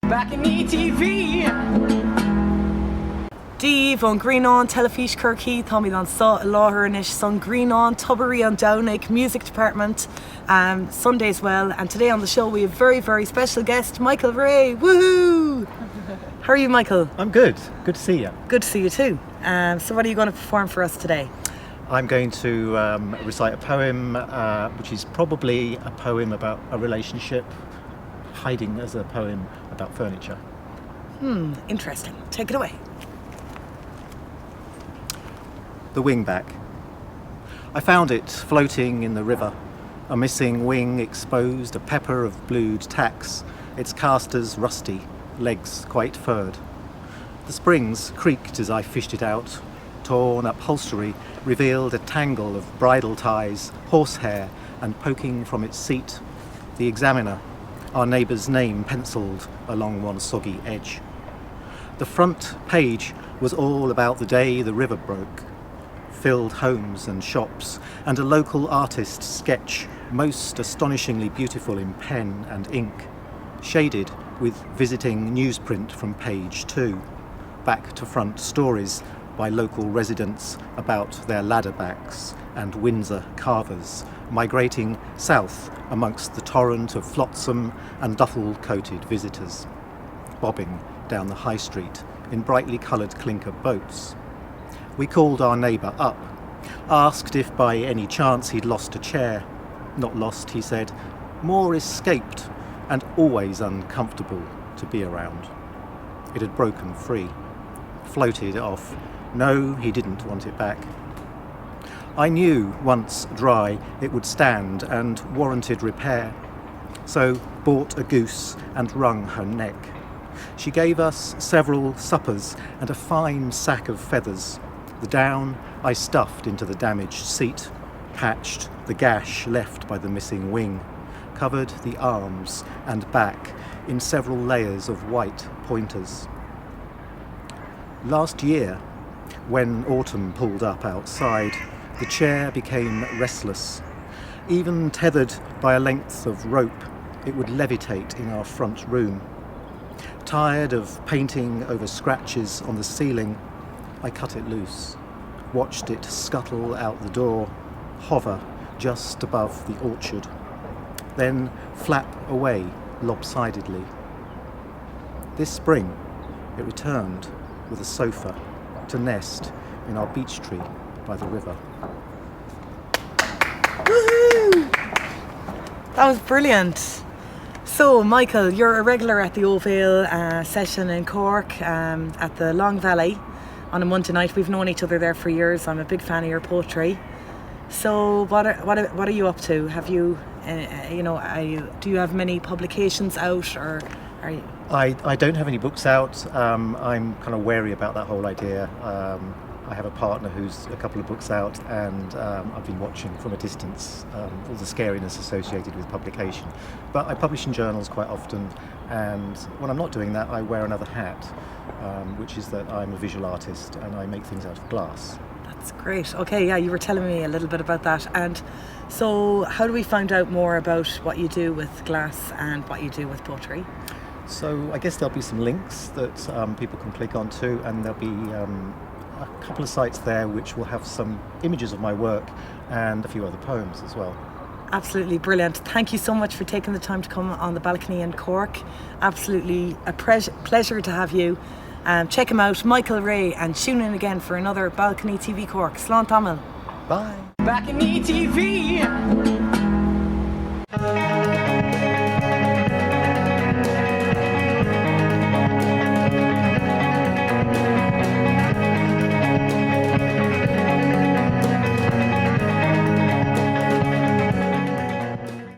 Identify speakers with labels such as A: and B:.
A: BalconyTV.
B: Díomh an Greenán telefís Cúirt Tommy don sa láthirnish son Greenán Tubbery and Downake Music Department Sunday as well. And today on the show we have very special guest Michael Ray. Woohoo! How are you, Michael?
C: I'm good. Good to see you.
B: Good to see you too. So what are you going to perform for us today?
C: I'm going to recite a poem which is probably a poem about a relationship hiding as a poem about furniture.
B: Interesting. Take it away.
C: The wingback. I found it floating in the river, a missing wing exposed, a pepper of blued tacks, its casters rusty, legs quite furred. The springs creaked as I fished it out. Torn upholstery revealed a tangle of bridle ties, horsehair, and poking from its seat, the examiner, our neighbour's name pencilled along one soggy edge. The front page was all about the day the river broke. Filled homes and shops, and a local artist's sketch, most astonishingly beautiful in pen and ink, shaded with visiting newsprint from page 2, back to front stories by local residents about their ladderbacks and Windsor carvers migrating south amongst the torrent of flotsam and duffel-coated visitors, bobbing down the high street in brightly coloured clinker boats. We called our neighbour up, asked if by any chance he'd lost a chair. Not lost, he said, more escaped and always uncomfortable to be around. It had broken free, floated off. No, he didn't want it back. I knew once dry it would stand and warranted repair, so bought a goose and wrung her neck. She gave us several suppers and a fine sack of feathers. The down I stuffed into the damaged seat, patched the gash left by the missing wing, covered the arms and back in several layers of white pointers. Last year, when autumn pulled up outside, the chair became restless. Even tethered by a length of rope, it would levitate in our front room. Tired of painting over scratches on the ceiling, I cut it loose, watched it scuttle out the door, hover just above the orchard, then flap away lopsidedly. This spring, it returned with a sofa to nest in our beech tree by the river.
B: Woohoo! That was brilliant. So, Michael, you're a regular at the Ovale session in Cork at the Long Valley on a Monday night. We've known each other there for years. I'm a big fan of your poetry. So, what are you up to? Have you, do you have many publications out, or are you?
C: I don't have any books out. I'm kind of wary about that whole idea. I have a partner who's a couple of books out, and I've been watching from a distance all the scariness associated with publication. But I publish in journals quite often, and when I'm not doing that, I wear another hat, which is that I'm a visual artist and I make things out of glass.
B: That's great. Okay, yeah, you were telling me a little bit about that. And so how do we find out more about what you do with glass and what you do with poetry?
C: So I guess there'll be some links that people can click onto, and there'll be a couple of sites there which will have some images of my work and a few other poems as well.
B: Absolutely brilliant. Thank you so much for taking the time to come on the balcony in Cork. Absolutely a pleasure to have you. Check him out, Michael Ray, and tune in again for another BalconyTV Cork. Slán Tamil.
C: Bye.
A: BalconyTV.